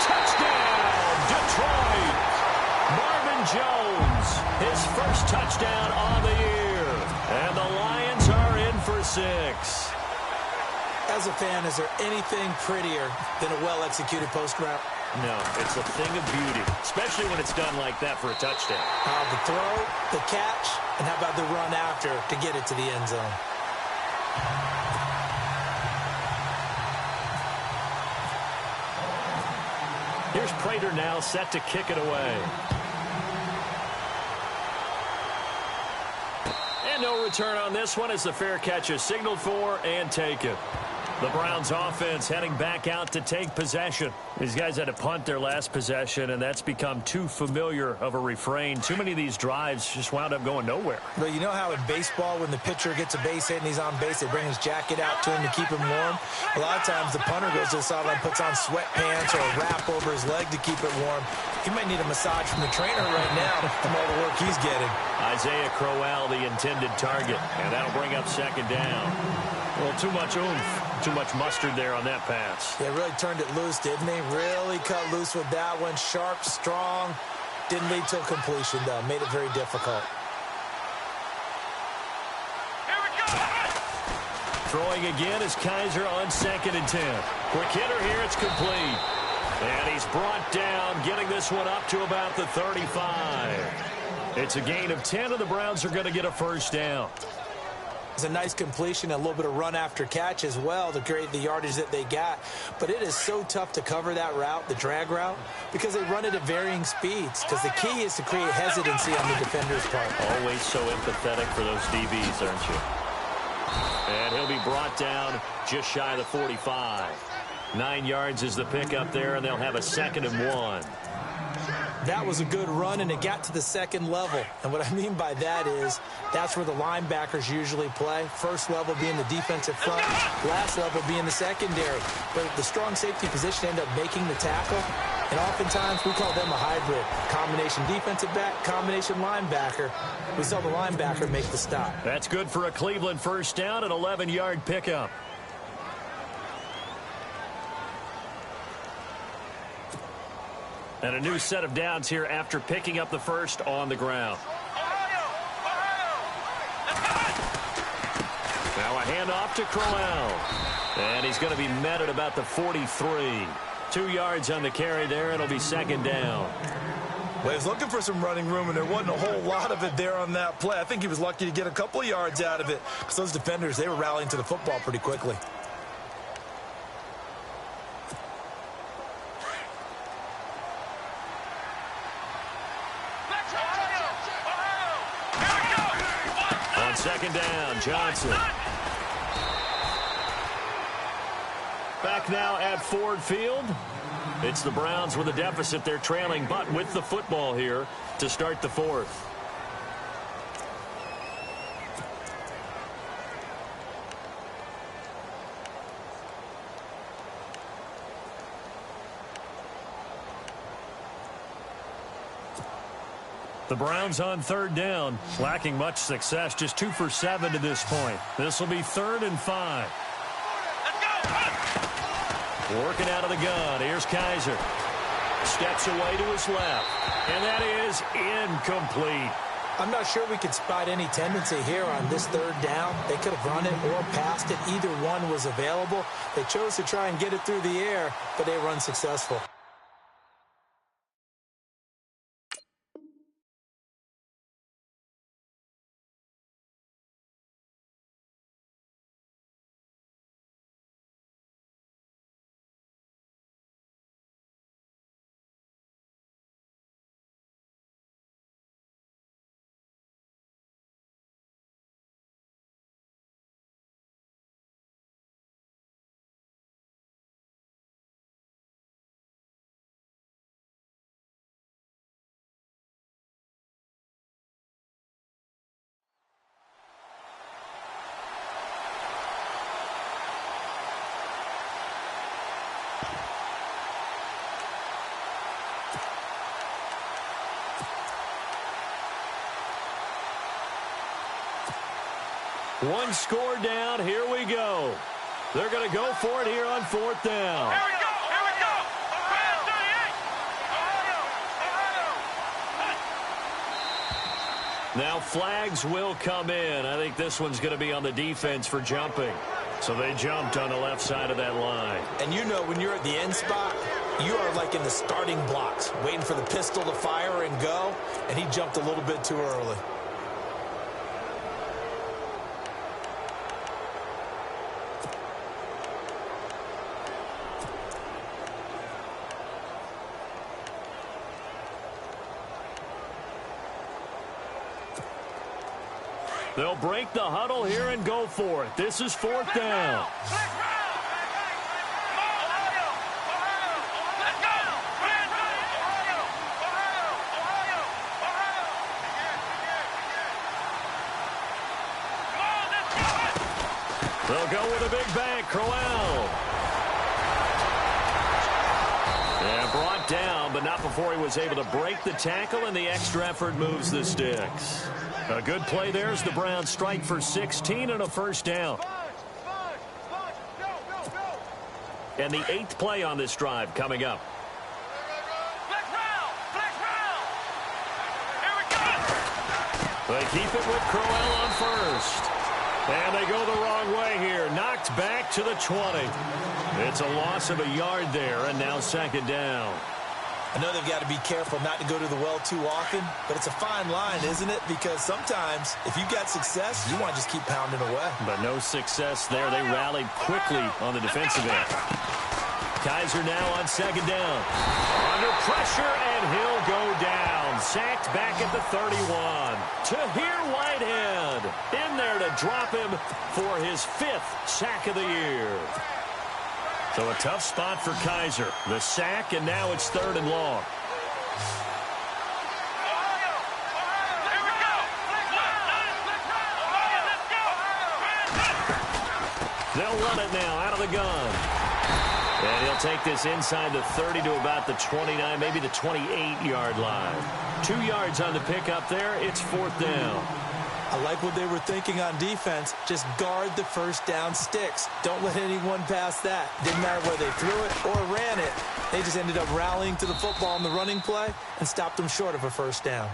Touchdown, Detroit. Marvin Jones, his first touchdown on the year. And the Lions are in for 6. As a fan, is there anything prettier than a well-executed post route? No, it's a thing of beauty, especially when it's done like that for a touchdown. The throw, the catch, and how about the run after to get it to the end zone? Here's Prater now set to kick it away. And no return on this one as the fair catch is signaled for and taken. The Browns offense heading back out to take possession. These guys had to punt their last possession, and that's become too familiar of a refrain. Too many of these drives just wound up going nowhere. But you know how in baseball, when the pitcher gets a base hit and he's on base, they bring his jacket out to him to keep him warm? A lot of times the punter goes to the sideline, puts on sweatpants or a wrap over his leg to keep it warm. He might need a massage from the trainer right now from all the work he's getting. Isaiah Crowell, the intended target, and that'll bring up second down. Well, too much oomph. Too much mustard there on that pass. Yeah, really turned it loose, didn't he? Really cut loose with that one. Sharp, strong. Didn't lead to a completion, though. Made it very difficult. Here we go! Throwing again is Kaiser on 2nd and 10. Quick hitter here, it's complete. And he's brought down, getting this one up to about the 35. It's a gain of 10, and the Browns are going to get a first down. It's a nice completion, a little bit of run after catch as well to create the yardage that they got. But it is so tough to cover that route, the drag route, because they run it at varying speeds. Because the key is to create hesitancy on the defender's part. Always so empathetic for those DBs, aren't you? And he'll be brought down just shy of the 45. 9 yards is the pickup there, and they'll have a 2nd and 1. That was a good run, and it got to the second level. And what I mean by that is that's where the linebackers usually play. First level being the defensive front, last level being the secondary. But the strong safety position ended up making the tackle, and oftentimes we call them a hybrid. Combination defensive back, combination linebacker. We saw the linebacker make the stop. That's good for a Cleveland first down, an 11-yard pickup. And a new set of downs here after picking up the first on the ground. Now a handoff to Crowell. And he's going to be met at about the 43. 2 yards on the carry there. It'll be second down. Well, he was looking for some running room, and there wasn't a whole lot of it there on that play. I think he was lucky to get a couple of yards out of it because those defenders, they were rallying to the football pretty quickly. On second down, Johnson. Back now at Ford Field. It's the Browns with a deficit. They're trailing, but with the football here to start the fourth. The Browns on third down, lacking much success, just 2 for 7 to this point. This will be 3rd and 5. Working out of the gun. Here's Kaiser. Steps away to his left. And that is incomplete. I'm not sure we could spot any tendency here on this 3rd down. They could have run it or passed it. Either one was available. They chose to try and get it through the air, but they were unsuccessful. One score down. Here we go. They're going to go for it here on 4th down. Here we go. Here we go. Ohio 38. Now flags will come in. I think this one's going to be on the defense for jumping. So they jumped on the left side of that line. And you know when you're at the end spot, you are like in the starting blocks, waiting for the pistol to fire and go, and he jumped a little bit too early. They'll break the huddle here and go for it. This is 4th down. They'll go with a big bang. Crowell. Yeah, brought down, but not before he was able to break the tackle, and the extra effort moves the sticks. A good play there as the Browns strike for 16 and a 1st down. And the 8th play on this drive coming up. They keep it with Crowell on first. And they go the wrong way here. Knocked back to the 20. It's a loss of a yard there, and now 2nd down. I know they've got to be careful not to go to the well too often, but it's a fine line, isn't it? Because sometimes, if you've got success, you want to just keep pounding away. But no success there. They rallied quickly on the defensive end. Kaiser now on 2nd down. Under pressure, and he'll go down. Sacked back at the 31. Tahir Whitehead in there to drop him for his 5th sack of the year. So a tough spot for Kaiser. The sack, and now it's 3rd and long. They'll run it now out of the gun. And he'll take this inside the 30 to about the 29, maybe the 28-yard line. 2 yards on the pickup there. It's 4th down. I like what they were thinking on defense. Just guard the 1st down sticks. Don't let anyone pass that. Didn't matter whether they threw it or ran it. They just ended up rallying to the football in the running play and stopped them short of a 1st down.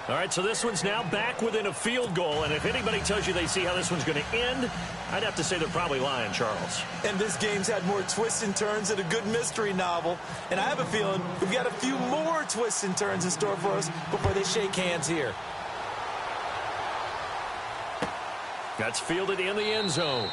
All right, so this one's now back within a field goal, and if anybody tells you they see how this one's going to end, I'd have to say they're probably lying, Charles. And this game's had more twists and turns than a good mystery novel, and I have a feeling we've got a few more twists and turns in store for us before they shake hands here. That's fielded in the end zone.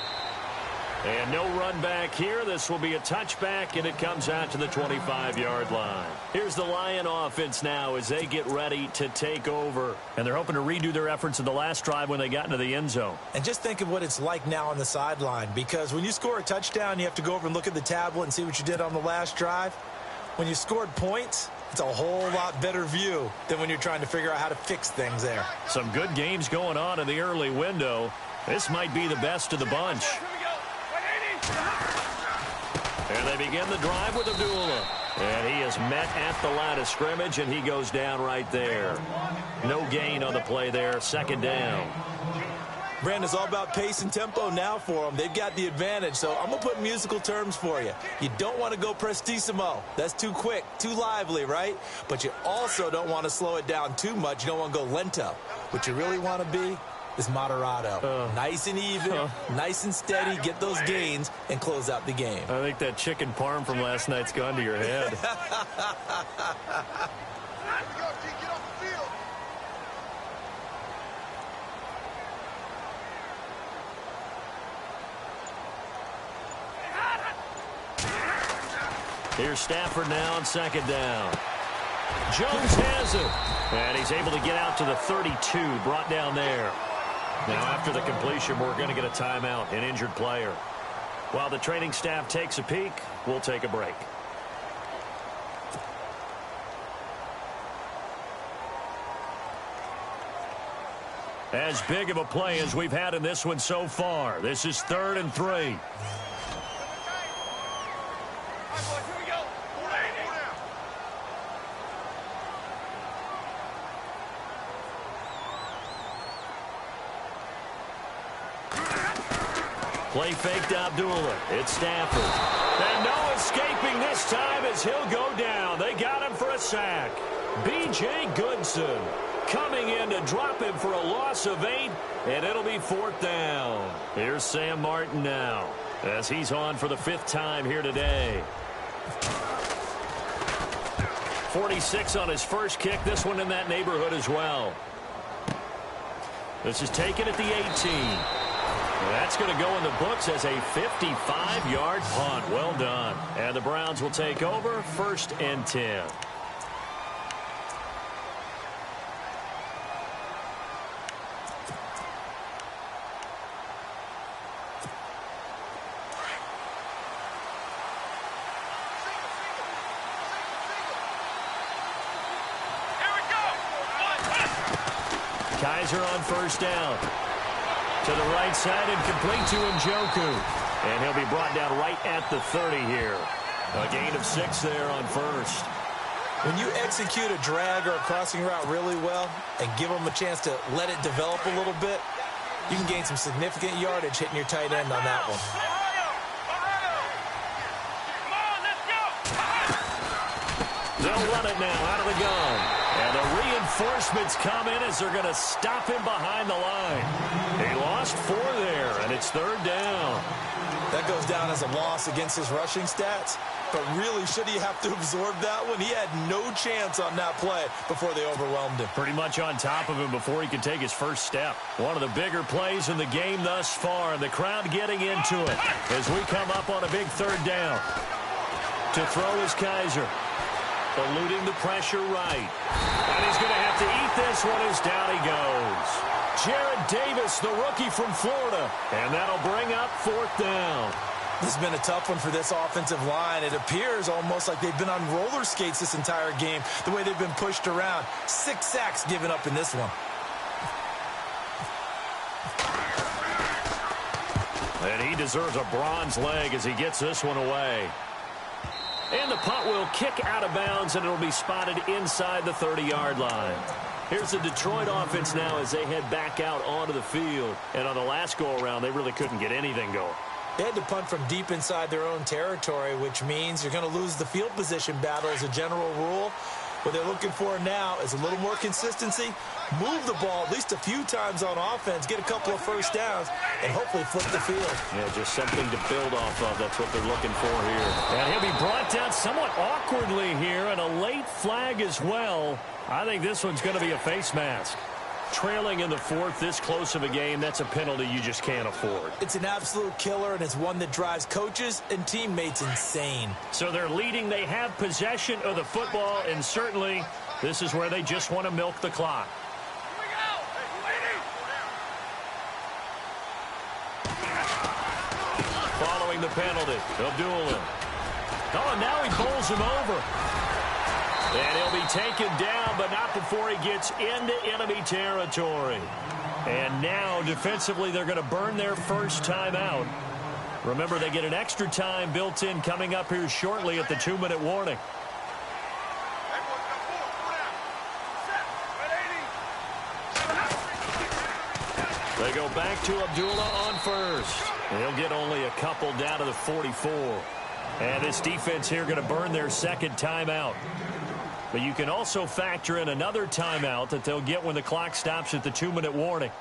And no run back here. This will be a touchback, and it comes out to the 25-yard line. Here's the Lion offense now as they get ready to take over. And they're hoping to redo their efforts in the last drive when they got into the end zone. And just think of what it's like now on the sideline, because when you score a touchdown, you have to go over and look at the tablet and see what you did on the last drive. When you scored points, it's a whole lot better view than when you're trying to figure out how to fix things there. Some good games going on in the early window. This might be the best of the bunch. And they begin the drive with Abdullah. And he is met at the line of scrimmage, and he goes down right there. No gain on the play there. Second down. Brandon, it's all about pace and tempo now for them. They've got the advantage, so I'm going to put musical terms for you. You don't want to go prestissimo. That's too quick, too lively, right? But you also don't want to slow it down too much. You don't want to go lento. What you really want to be is moderato. Nice and even, nice and steady, get those gains, and close out the game. I think that chicken parm from last night's gone to your head. Here's Stafford now on second down. Jones has it. And he's able to get out to the 32, brought down there. Now, after the completion, we're going to get a timeout, an injured player. While the training staff takes a peek, we'll take a break. As big of a play as we've had in this one so far. This is 3rd and 3. Play fake to Abdullah. It's Stafford. And no escaping this time as he'll go down. They got him for a sack. B.J. Goodson coming in to drop him for a loss of 8, and it'll be 4th down. Here's Sam Martin now as he's on for the 5th time here today. 46 on his first kick. This one in that neighborhood as well. This is taken at the 18. That's going to go in the books as a 55-yard punt. Well done. And the Browns will take over 1st and 10. Kaiser on 1st down. To the right side and complete to Njoku. And he'll be brought down right at the 30 here. A gain of 6 there on 1st. When you execute a drag or a crossing route really well and give them a chance to let it develop a little bit, you can gain some significant yardage hitting your tight end on that one. They'll run it now out of the gun. And the reinforcements come in as they're going to stop him behind the line. He lost 4 there, and it's 3rd down. That goes down as a loss against his rushing stats. But really, should he have to absorb that one? He had no chance on that play before they overwhelmed him. Pretty much on top of him before he could take his first step. One of the bigger plays in the game thus far, and the crowd getting into it as we come up on a big 3rd down. To throw is Kaiser. Eluding the pressure right. And he's going to have to eat this one as down he goes. Jared Davis, the rookie from Florida. And that'll bring up 4th down. This has been a tough one for this offensive line. It appears almost like they've been on roller skates this entire game, the way they've been pushed around. 6 sacks given up in this one. And he deserves a bronze leg as he gets this one away. And the punt will kick out of bounds, and it'll be spotted inside the 30-yard line. Here's the Detroit offense now as they head back out onto the field. And on the last go-around, they really couldn't get anything going. They had to punt from deep inside their own territory, which means you're going to lose the field position battle as a general rule. What they're looking for now is a little more consistency, move the ball at least a few times on offense, get a couple of 1st downs, and hopefully flip the field. Yeah, just something to build off of. That's what they're looking for here. And he'll be brought down somewhat awkwardly here, and a late flag as well. I think this one's going to be a face mask. Trailing in the 4th, this close of a game, that's a penalty you just can't afford. It's an absolute killer, and it's one that drives coaches and teammates insane. So they're leading. They have possession of the football, and certainly this is where they just want to milk the clock. Following the penalty, Abdullah. Oh, and now he bowls him over. And he'll be taken down, but not before he gets into enemy territory. And now, defensively, they're going to burn their first timeout. Remember, they get an extra time built in coming up here shortly at the 2-minute warning. They go back to Abdullah on first. He'll get only a couple down to the 44. And this defense here going to burn their second timeout. But you can also factor in another timeout that they'll get when the clock stops at the 2-minute warning.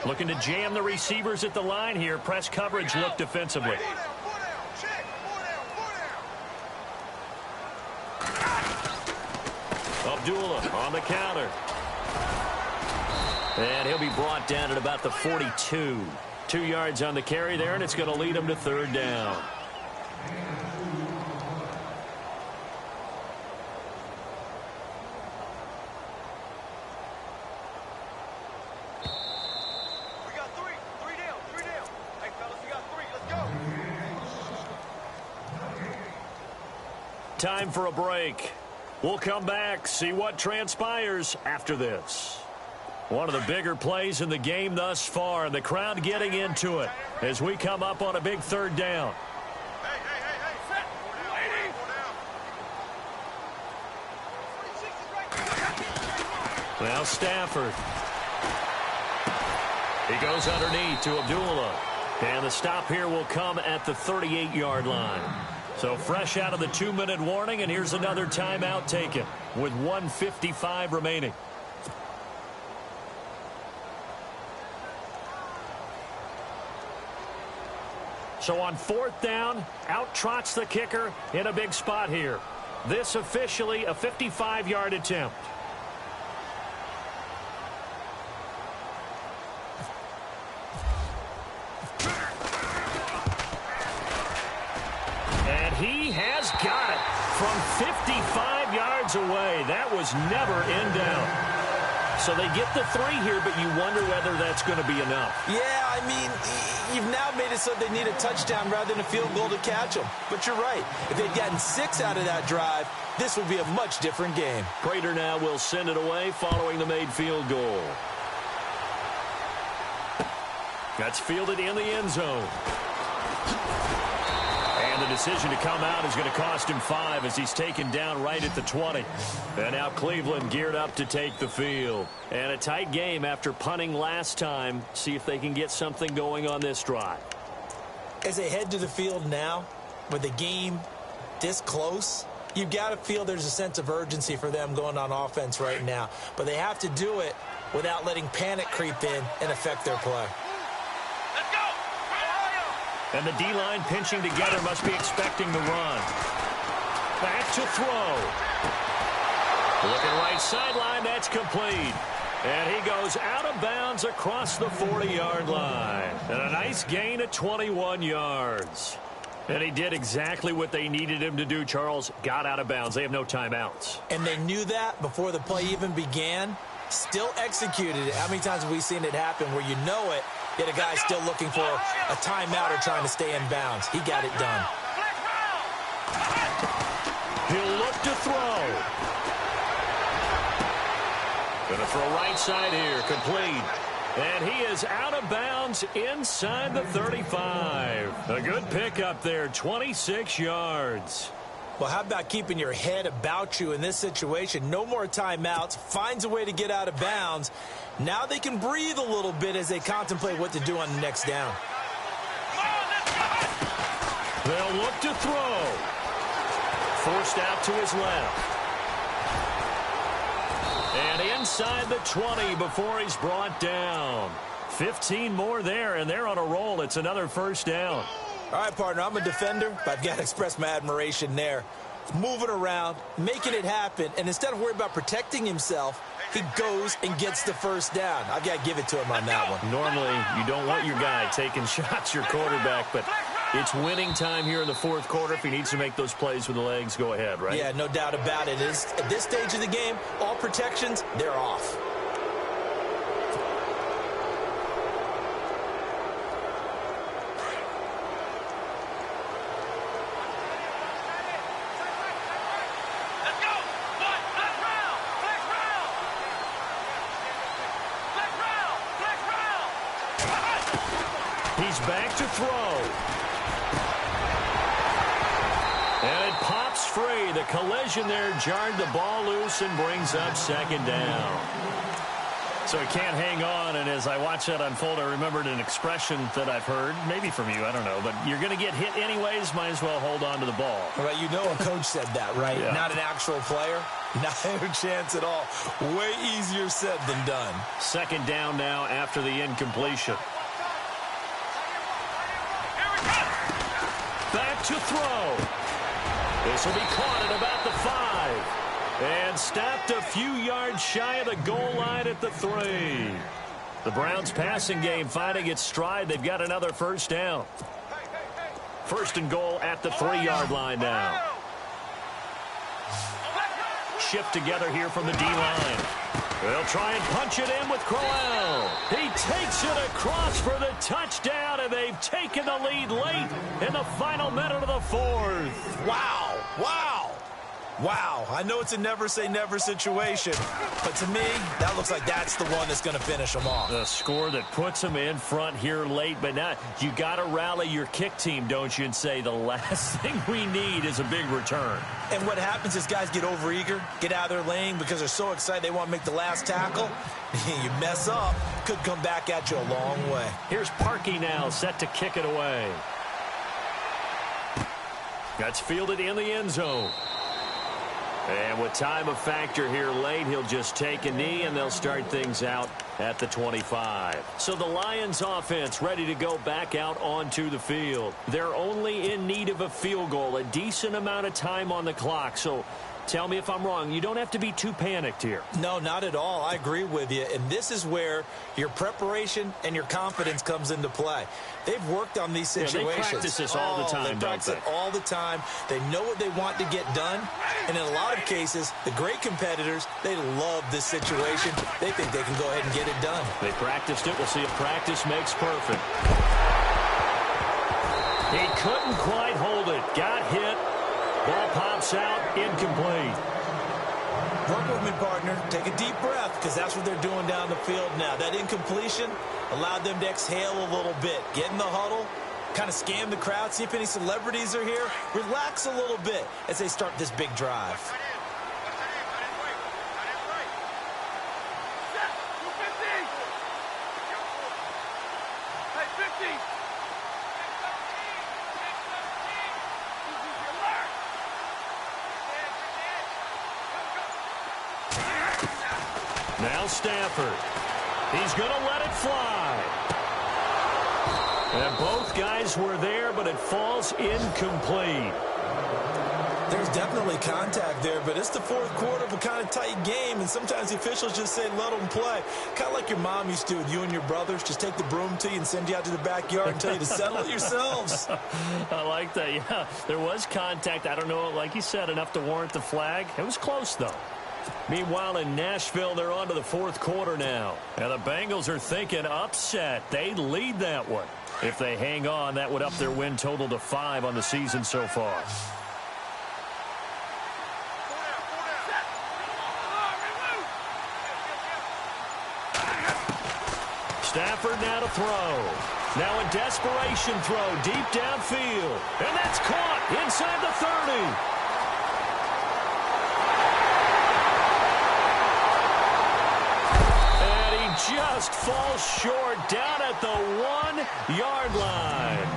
Looking to jam the receivers at the line here. Press coverage look defensively. Abdullah on the counter. And he'll be brought down at about the 42. 2 yards on the carry there, and it's going to lead him to third down. We got three down. Hey, fellas, we got 3. Let's go. Time for a break. We'll come back, see what transpires after this. One of the bigger plays in the game thus far, and the crowd getting into it as we come up on a big third down. Hey, set. Now Stafford. He goes underneath to Abdullah. And the stop here will come at the 38-yard line. So fresh out of the 2-minute warning, and here's another timeout taken with 1:55 remaining. So on fourth down, out trots the kicker in a big spot here. This officially a 55-yard attempt. And he has got it from 55 yards away. That was never in doubt. So they get the 3 here, but you wonder whether that's going to be enough. Yeah, I mean, you've now made it so they need a touchdown rather than a field goal to catch them. But you're right. If they'd gotten 6 out of that drive, this would be a much different game. Prater now will send it away following the made field goal. That's fielded in the end zone. And the decision to come out is going to cost him 5 as he's taken down right at the 20. And now Cleveland geared up to take the field. And a tight game after punting last time. See if they can get something going on this drive. As they head to the field now, with the game this close, you've got to feel there's a sense of urgency for them going on offense right now. But they have to do it without letting panic creep in and affect their play. And the D-line pinching together must be expecting the run. Back to throw. Looking right sideline, that's complete. And he goes out of bounds across the 40-yard line. And a nice gain of 21 yards. And he did exactly what they needed him to do, Charles. Got out of bounds. They have no timeouts. And they knew that before the play even began. Still executed it. How many times have we seen it happen where you know it, yet a guy's still looking for a timeout or trying to stay in bounds? He got it done. He'll look to throw. Gonna throw right side here, complete. And he is out of bounds inside the 35. A good pickup there, 26 yards. Well, how about keeping your head about you in this situation? No more timeouts. Finds a way to get out of bounds. Now they can breathe a little bit as they contemplate what to do on the next down. They'll look to throw. Forced out to his left. And inside the 20 before he's brought down. 15 more there, and they're on a roll. It's another first down. All right, partner, I'm a defender, but I've got to express my admiration there. Moving around, making it happen, and instead of worrying about protecting himself, he goes and gets the first down. I've got to give it to him on that one. Normally, you don't want your guy taking shots, your quarterback, but it's winning time here in the fourth quarter. If he needs to make those plays with the legs, go ahead, right? Yeah, no doubt about it. At this stage of the game, all protections, they're off. He's back to throw. And it pops free. The collision there jarred the ball loose and brings up second down. So he can't hang on, and as I watch that unfold, I remembered an expression that I've heard, maybe from you, I don't know, but you're going to get hit anyways, might as well hold on to the ball. Right, you know a coach said that, right? Yeah. Not an actual player. Not a chance at all. Way easier said than done. Second down now after the incompletion. Back to throw. This will be caught at about the 5. And stopped a few yards shy of the goal line at the 3. The Browns passing game finding its stride. They've got another first down. First and goal at the 3-yard line now. Shift together here from the D-line. They'll try and punch it in with Crowell. He takes it across for the touchdown, and they've taken the lead late in the final minute of the 4th. Wow. Wow. Wow, I know it's a never-say-never situation, but to me, that looks like that's the one that's going to finish them off. The score that puts them in front here late, but now you got to rally your kick team, don't you, and say the last thing we need is a big return. And what happens is guys get overeager, get out of their lane because they're so excited they want to make the last tackle. You mess up, could come back at you a long way. Here's Parkey now, set to kick it away. That's fielded in the end zone. And with time of factor here late, he'll just take a knee, and they'll start things out at the 25. So the Lions offense ready to go back out onto the field. They're only in need of a field goal, a decent amount of time on the clock. So tell me if I'm wrong. You don't have to be too panicked here. No, not at all. I agree with you. And this is where your preparation and your confidence comes into play. They've worked on these situations. They practice this all the time, They practice it all the time. They know what they want to get done. And in a lot of cases, the great competitors, they love this situation. They think they can go ahead and get it done. They practiced it. We'll see if practice makes perfect. He couldn't quite hold it. Got hit. Ball pops out, incomplete. Work with me, partner. Take a deep breath, because that's what they're doing down the field now. That incompletion allowed them to exhale a little bit. Get in the huddle, kind of scan the crowd, see if any celebrities are here. Relax a little bit as they start this big drive. Now Stafford. He's going to let it fly. And both guys were there, but it falls incomplete. There's definitely contact there, but it's the fourth quarter of a kind of tight game, and sometimes the officials just say let them play. Kind of like your mom used to with you and your brothers. Just take the broom to you and send you out to the backyard and tell you to settle it yourselves. I like that, yeah. There was contact. I don't know, like you said, enough to warrant the flag. It was close, though. Meanwhile, in Nashville, they're on to the fourth quarter now. And the Bengals are thinking upset. They lead that one. If they hang on, that would up their win total to 5 on the season so far. Stafford now to throw. Now a desperation throw deep downfield. And that's caught inside the 30. Just falls short down at the 1-yard line.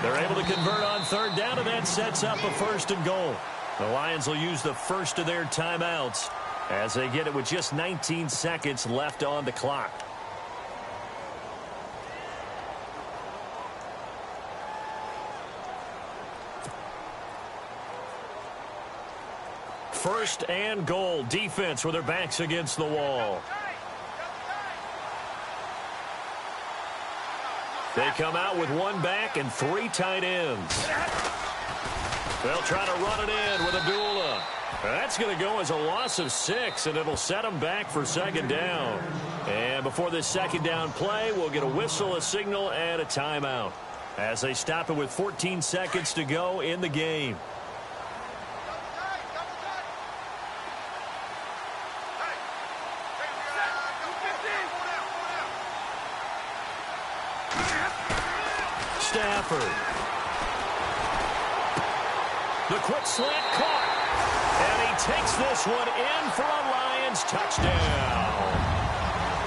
They're able to convert on third down, and that sets up a first and goal. The Lions will use the first of their timeouts as they get it with just 19 seconds left on the clock. First and goal. Defense with their backs against the wall. They come out with one back and 3 tight ends. They'll try to run it in with Abdullah. That's going to go as a loss of 6, and it'll set them back for second down. And before this second down play, we'll get a whistle, a signal, and a timeout as they stop it with 14 seconds to go in the game. Stafford. The quick slant caught. And he takes this one in for a Lions touchdown.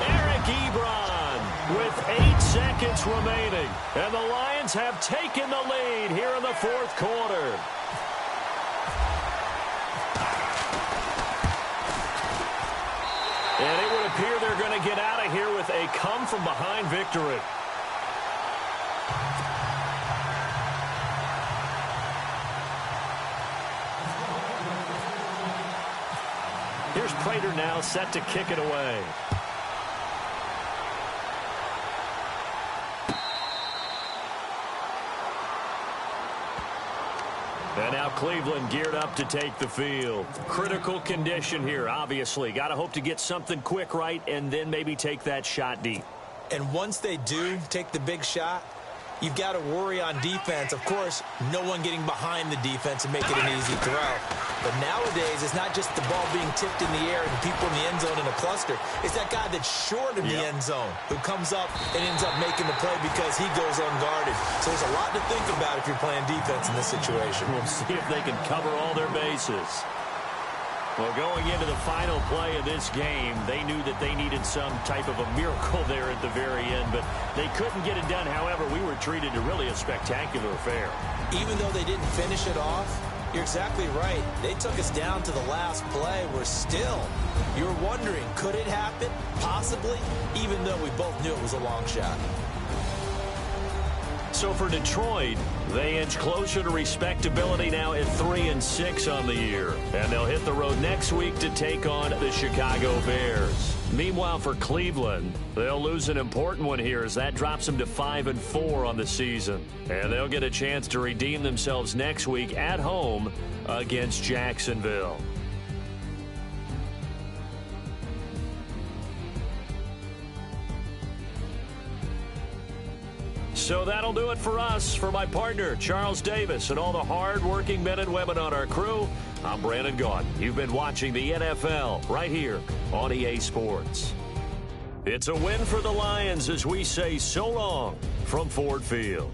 Aaron Ebron with 8 seconds remaining. And the Lions have taken the lead here in the fourth quarter. And it would appear they're going to get out of here with a come-from-behind victory. Here's Prater now set to kick it away. And now Cleveland geared up to take the field. Critical condition here, obviously. Got to hope to get something quick right and then maybe take that shot deep. And once they do take the big shot, you've got to worry on defense. Of course, no one getting behind the defense and make it an easy throw. But nowadays, it's not just the ball being tipped in the air and people in the end zone in a cluster. It's that guy that's short of the end zone who comes up and ends up making the play because he goes unguarded. So there's a lot to think about if you're playing defense in this situation. We'll see if they can cover all their bases. Well, going into the final play of this game, they knew that they needed some type of a miracle there at the very end, but they couldn't get it done. However, we were treated to really a spectacular affair. Even though they didn't finish it off, you're exactly right. They took us down to the last play. We're still, you're wondering, could it happen? Possibly, even though we both knew it was a long shot. So for Detroit, they inch closer to respectability now at 3-6 on the year. And they'll hit the road next week to take on the Chicago Bears. Meanwhile, for Cleveland, they'll lose an important one here as that drops them to 5-4 on the season. And they'll get a chance to redeem themselves next week at home against Jacksonville. So that'll do it for us. For my partner, Charles Davis, and all the hard-working men and women on our crew, I'm Brandon Gaudin. You've been watching the NFL right here on EA Sports. It's a win for the Lions as we say so long from Ford Field.